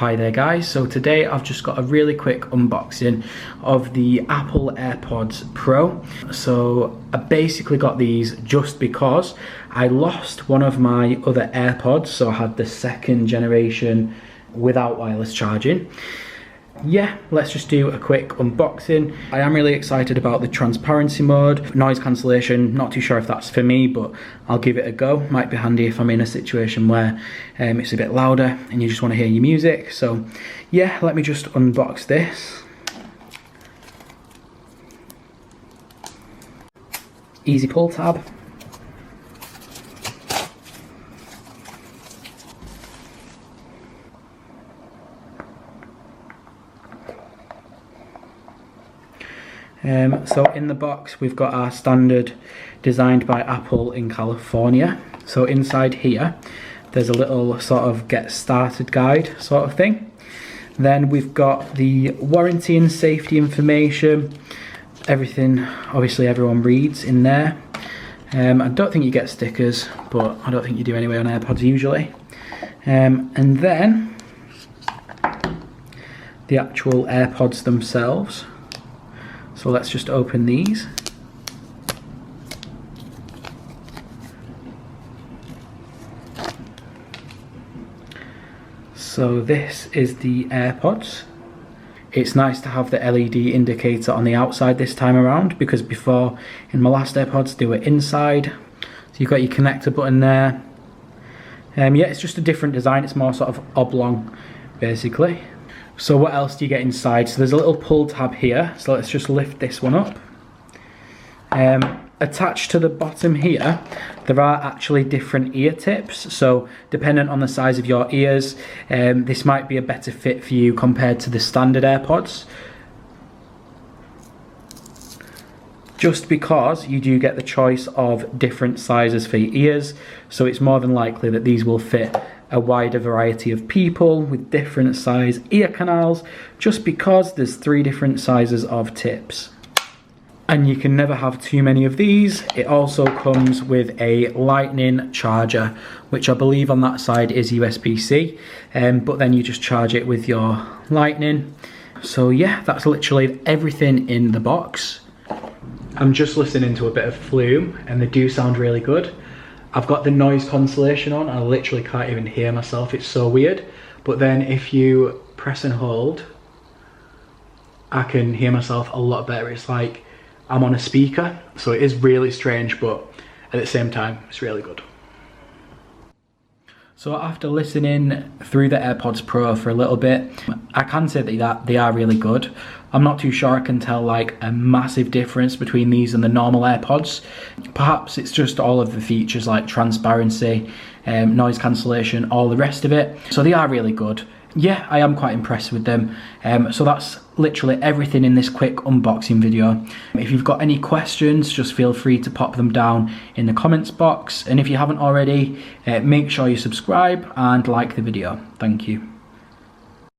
Hi there guys, so today I've just got a really quick unboxing of the Apple AirPods Pro. So I basically got these just because I lost one of my other AirPods, so I had the second generation without wireless charging. Yeah, let's just do a quick unboxing. I am really excited about the transparency mode. Noise cancellation, not too sure if that's for me, but I'll give it a go. Might be handy if I'm in a situation where it's a bit louder and you just want to hear your music. So yeah, let me just unbox this. Easy pull tab. So in the box we've got our standard designed by Apple in California. So inside here there's a little sort of get started guide sort of thing. Then we've got the warranty and safety information, everything obviously everyone reads in there. I don't think you get stickers, but I don't think you do anyway on AirPods usually. And then the actual AirPods themselves. So let's just open these. So this is the AirPods. It's nice to have the LED indicator on the outside this time around, because before in my last AirPods they were inside. So you've got your connector button there. Yeah, it's just a different design. It's more sort of oblong basically. So what else do you get inside? So there's a little pull tab here, so let's just lift this one up. Attached to the bottom here, there are actually different ear tips, so dependent on the size of your ears, this might be a better fit for you compared to the standard AirPods. Just because you do get the choice of different sizes for your ears, so it's more than likely that these will fit a wider variety of people with different size ear canals, just because there's 3 different sizes of tips. And you can never have too many of these. It also comes with a lightning charger, which I believe on that side is USB-C, but then you just charge it with your lightning. So yeah, that's literally everything in the box. I'm just listening to a bit of Flume and they do sound really good. I've got the noise cancellation on, I literally can't even hear myself, it's so weird. But then if you press and hold, I can hear myself a lot better. It's like I'm on a speaker, so it is really strange, but at the same time, it's really good. So after listening through the AirPods Pro for a little bit, I can say that they are really good. I'm not too sure I can tell like a massive difference between these and the normal AirPods. Perhaps it's just all of the features like transparency, noise cancellation, all the rest of it. So they are really good. Yeah, I am quite impressed with them. So that's literally everything in this quick unboxing video. If you've got any questions, just feel free to pop them down in the comments box. And if you haven't already, make sure you subscribe and like the video. Thank you.